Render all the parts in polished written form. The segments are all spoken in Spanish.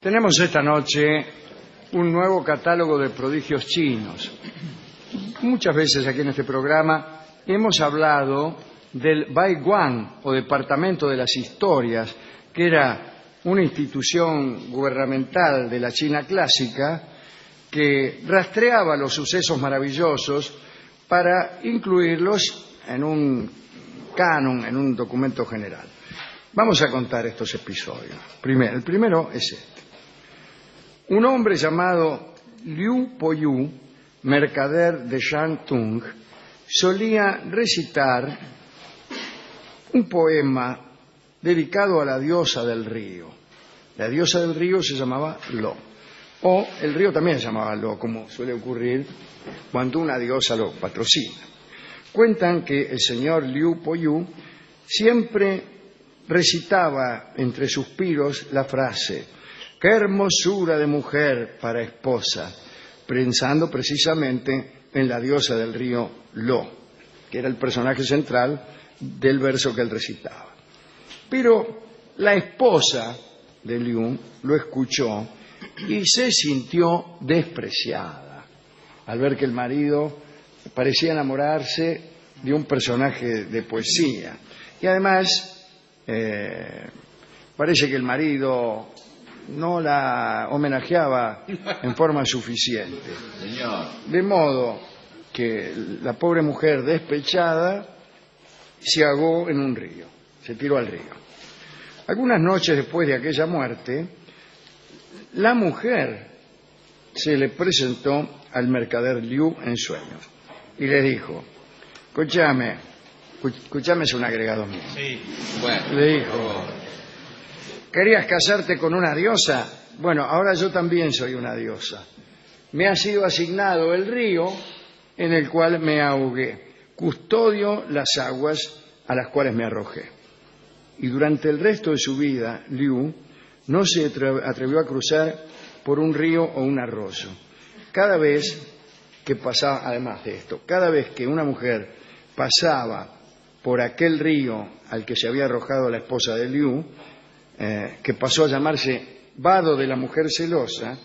Tenemos esta noche un nuevo catálogo de prodigios chinos. Muchas veces aquí en este programa hemos hablado del Baiguan, o Departamento de las Historias, que era una institución gubernamental de la China clásica que rastreaba los sucesos maravillosos para incluirlos en un canon, en un documento general. Vamos a contar estos episodios. El primero es este. Un hombre llamado Liu Poyu, mercader de Shantung, solía recitar un poema dedicado a la diosa del río. La diosa del río se llamaba Lo, o el río también se llamaba Lo, como suele ocurrir cuando una diosa lo patrocina. Cuentan que el señor Liu Poyu siempre recitaba entre suspiros la frase: ¡qué hermosura de mujer para esposa!, pensando precisamente en la diosa del río Lo, que era el personaje central del verso que él recitaba. Pero la esposa de Liu lo escuchó y se sintió despreciada al ver que el marido parecía enamorarse de un personaje de poesía. Y además parece que el marido no la homenajeaba en forma suficiente. De modo que la pobre mujer despechada se ahogó en un río, se tiró al río. Algunas noches después de aquella muerte, la mujer se le presentó al mercader Liu en sueños y le dijo: escúchame es un agregado mío. Sí, bueno. Le dijo: ¿querías casarte con una diosa? Bueno, ahora yo también soy una diosa. Me ha sido asignado el río en el cual me ahogué. Custodio las aguas a las cuales me arrojé. Y durante el resto de su vida, Liu no se atrevió a cruzar por un río o un arroyo. Cada vez que pasaba, además de esto, cada vez que una mujer pasaba por aquel río al que se había arrojado la esposa de Liu, que pasó a llamarse vado de la mujer celosa,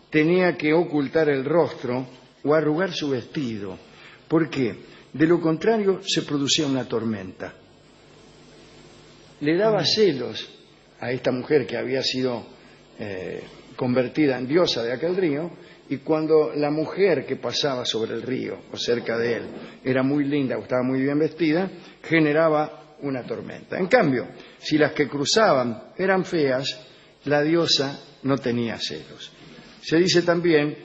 tenía que ocultar el rostro o arrugar su vestido. ¿Por qué? De lo contrario se producía una tormenta. Le daba celos a esta mujer que había sido convertida en diosa de aquel río, y cuando la mujer que pasaba sobre el río o cerca de él era muy linda o estaba muy bien vestida, generaba una tormenta. En cambio, si las que cruzaban eran feas, la diosa no tenía celos. Se dice también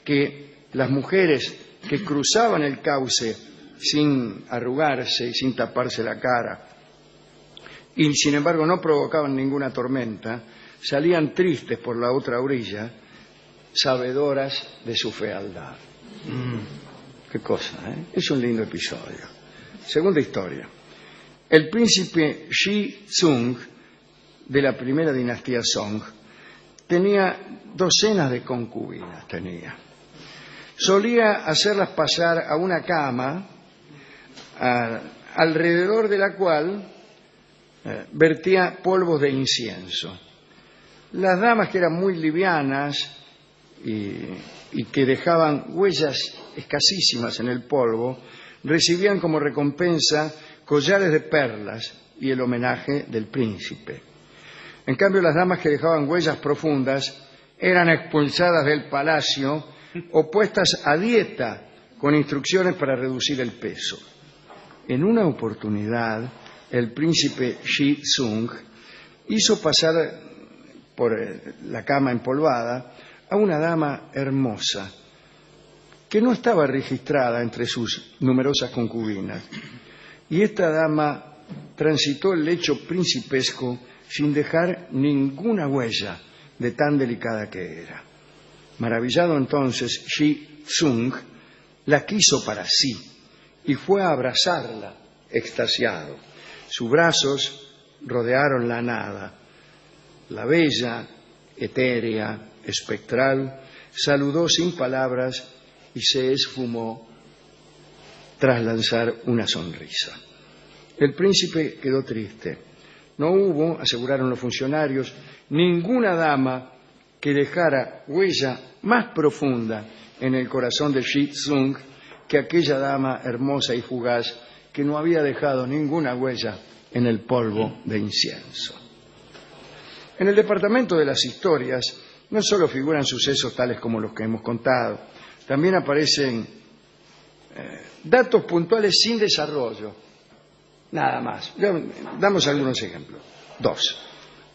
que las mujeres que cruzaban el cauce sin arrugarse y sin taparse la cara, y sin embargo no provocaban ninguna tormenta, salían tristes por la otra orilla, sabedoras de su fealdad. Qué cosa, ¿eh? Es un lindo episodio. Segunda historia. El príncipe Shi Tsung, de la primera dinastía Song, tenía docenas de concubinas. Solía hacerlas pasar a una cama alrededor de la cual vertía polvos de incienso. Las damas, que eran muy livianas y que dejaban huellas escasísimas en el polvo, recibían como recompensa collares de perlas y el homenaje del príncipe. En cambio, las damas que dejaban huellas profundas eran expulsadas del palacio o puestas a dieta con instrucciones para reducir el peso. En una oportunidad, el príncipe Shi Tsung hizo pasar por la cama empolvada a una dama hermosa que no estaba registrada entre sus numerosas concubinas. Y esta dama transitó el lecho principesco sin dejar ninguna huella de tan delicada que era. Maravillado entonces, Shi Tsung la quiso para sí y fue a abrazarla, extasiado. Sus brazos rodearon la nada. La bella, etérea, espectral, saludó sin palabras y se esfumó tras lanzar una sonrisa. El príncipe quedó triste. No hubo, aseguraron los funcionarios, ninguna dama que dejara huella más profunda en el corazón de Shi Tsung que aquella dama hermosa y fugaz que no había dejado ninguna huella en el polvo de incienso. En el departamento de las historias no solo figuran sucesos tales como los que hemos contado, también aparecen datos puntuales sin desarrollo, nada más. Damos algunos ejemplos. 2.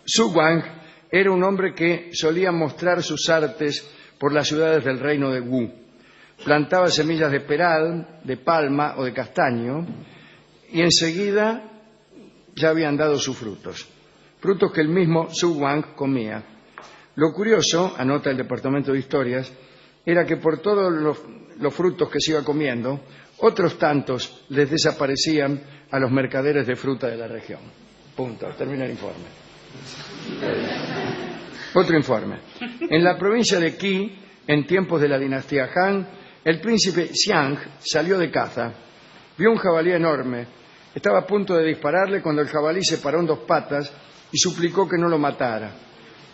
Su Wang era un hombre que solía mostrar sus artes por las ciudades del reino de Wu. Plantaba semillas de peral, de palma o de castaño y enseguida ya habían dado sus frutos. Frutos que el mismo Su Wang comía. Lo curioso, anota el Departamento de Historias, era que por todos los frutos que se iba comiendo, otros tantos les desaparecían a los mercaderes de fruta de la región. Punto. Termina el informe. Otro informe. En la provincia de Qi, en tiempos de la dinastía Han, el príncipe Xiang salió de caza. Vio un jabalí enorme. Estaba a punto de dispararle cuando el jabalí se paró en 2 patas y suplicó que no lo matara.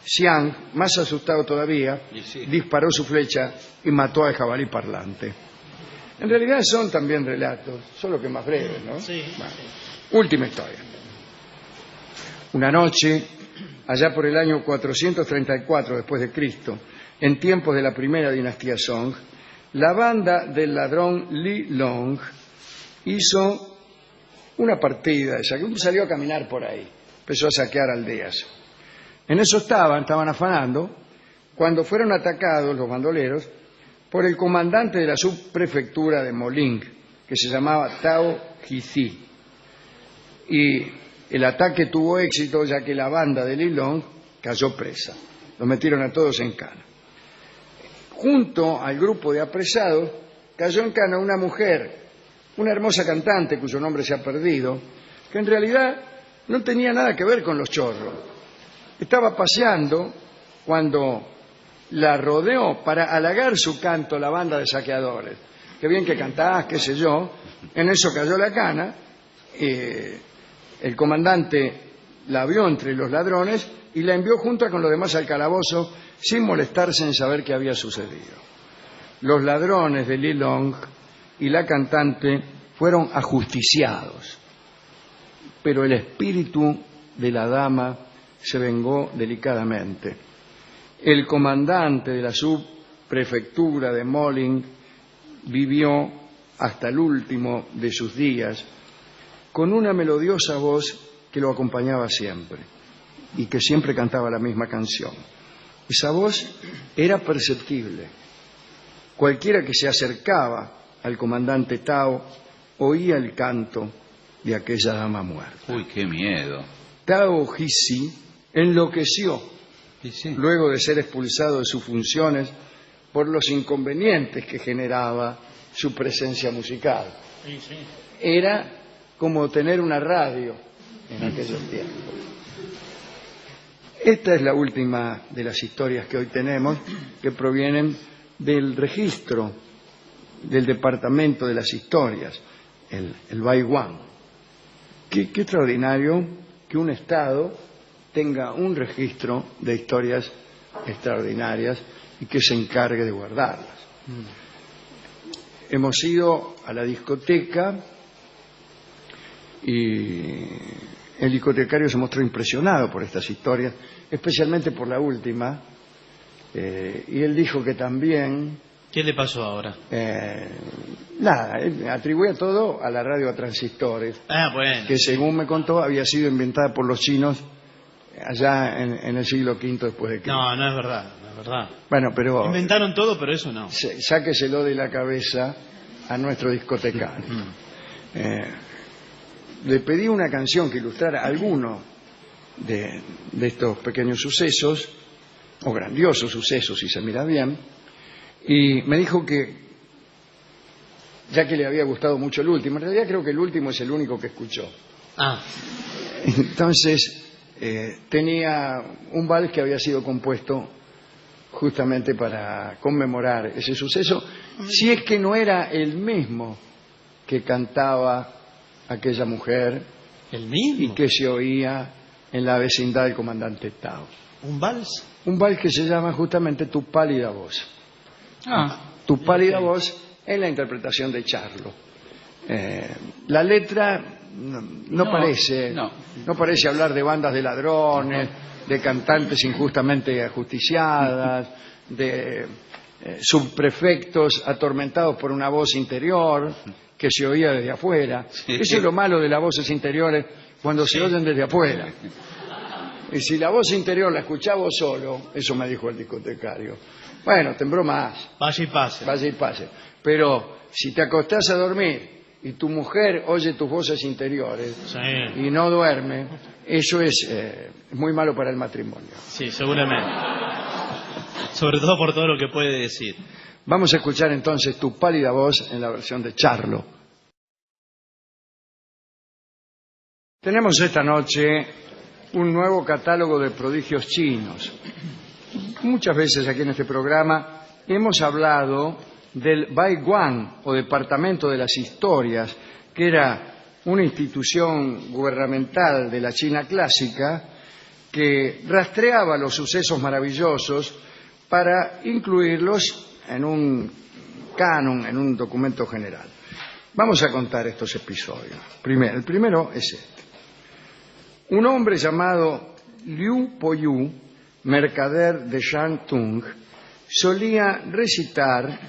Xiang, más asustado todavía, disparó su flecha y mató al jabalí parlante. En realidad son también relatos, solo que más breves, ¿no? Sí. Bueno, última historia. Una noche, allá por el año 434 después de Cristo, en tiempos de la primera dinastía Song, la banda del ladrón Li Long hizo una partida, salió a caminar por ahí, empezó a saquear aldeas. En eso estaban afanando, cuando fueron atacados los bandoleros por el comandante de la subprefectura de Moling, que se llamaba Tao Jizi. Y el ataque tuvo éxito ya que la banda de Li Long cayó presa. Los metieron a todos en cana. Junto al grupo de apresados cayó en cana una mujer, una hermosa cantante cuyo nombre se ha perdido, que en realidad no tenía nada que ver con los chorros. Estaba paseando cuando la rodeó para halagar su canto la banda de saqueadores. Qué bien que cantás, qué sé yo. En eso cayó la cana. El comandante la vio entre los ladrones y la envió junto con los demás al calabozo sin molestarse en saber qué había sucedido. Los ladrones de Li Long y la cantante fueron ajusticiados, pero el espíritu de la dama se vengó delicadamente. El comandante de la subprefectura de Moling vivió hasta el último de sus días con una melodiosa voz que lo acompañaba siempre y que siempre cantaba la misma canción. Esa voz era perceptible. Cualquiera que se acercaba al comandante Tao oía el canto de aquella dama muerta. Uy, qué miedo. Tao Jizi enloqueció luego de ser expulsado de sus funciones por los inconvenientes que generaba su presencia musical. Era como tener una radio en aquellos tiempos. Esta es la última de las historias que hoy tenemos, que provienen del registro del Departamento de las Historias, el Baiwán. Qué extraordinario que un Estado tenga un registro de historias extraordinarias y que se encargue de guardarlas. Hemos ido a la discoteca y el discotecario se mostró impresionado por estas historias, especialmente por la última, y él dijo que también... ¿Qué le pasó ahora? Nada, él atribuía todo a la radio a transistores, Bueno. que según me contó había sido inventada por los chinos allá en el siglo V después de Cristo. No es verdad, no es verdad. Bueno, pero... Inventaron todo, pero eso no. Sáqueselo de la cabeza a nuestro discotecario. Le pedí una canción que ilustrara alguno de estos pequeños sucesos, o grandiosos sucesos, si se mira bien, y me dijo que, ya que le había gustado mucho el último, en realidad creo que el último es el único que escuchó. Entonces, tenía un vals que había sido compuesto justamente para conmemorar ese suceso, si es que no era el mismo que cantaba aquella mujer ¿El mismo? y que se oía en la vecindad del comandante Tao. ¿Un vals? Un vals que se llama justamente Tu pálida voz. Ah, Tu pálida voz es la interpretación de Charlo. La letra no parece hablar de bandas de ladrones, de cantantes injustamente ajusticiadas, de subprefectos atormentados por una voz interior que se oía desde afuera. Sí. Eso es lo malo de las voces interiores cuando se oyen desde afuera. Y si la voz interior la escuchaba vos solo, eso me dijo el discotecario, bueno, tembló más, Vaya y pase. vaya y pase. Pero si te acostás a dormir y tu mujer oye tus voces interiores Sí, y no duerme, eso es muy malo para el matrimonio. sí, seguramente. Sobre todo por todo lo que puede decir. Vamos a escuchar entonces Tu pálida voz en la versión de Charlo. Tenemos esta noche un nuevo catálogo de prodigios chinos. Muchas veces aquí en este programa hemos hablado del Baiguan o Departamento de las Historias, que era una institución gubernamental de la China clásica que rastreaba los sucesos maravillosos para incluirlos en un canon, en un documento general. Vamos a contar estos episodios. El primero es este. Un hombre llamado Liu Poyu, mercader de Shantung, solía recitar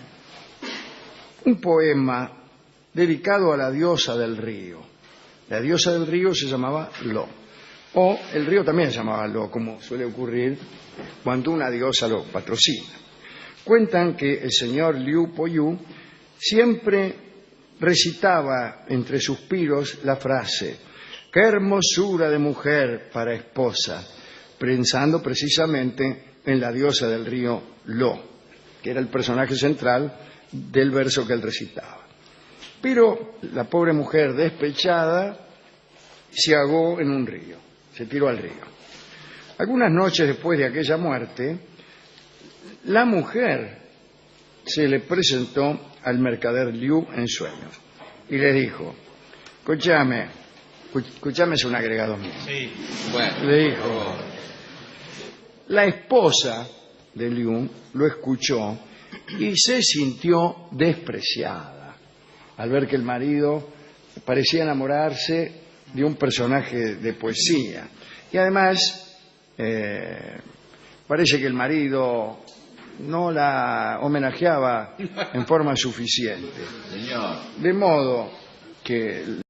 un poema dedicado a la diosa del río. La diosa del río se llamaba Lo, o el río también se llamaba Lo, como suele ocurrir cuando una diosa lo patrocina. Cuentan que el señor Liu Poyu siempre recitaba entre suspiros la frase: ¡qué hermosura de mujer para esposa!, pensando precisamente en la diosa del río Lo, que era el personaje central del verso que él recitaba. Pero la pobre mujer despechada se ahogó en un río, se tiró al río. Algunas noches después de aquella muerte, la mujer se le presentó al mercader Liu en sueños y le dijo: escúchame, es un agregado mío. Sí. bueno. Le dijo. La esposa de Liu lo escuchó y se sintió despreciada al ver que el marido parecía enamorarse de un personaje de poesía. Y además, parece que el marido no la homenajeaba en forma suficiente. Señor. De modo que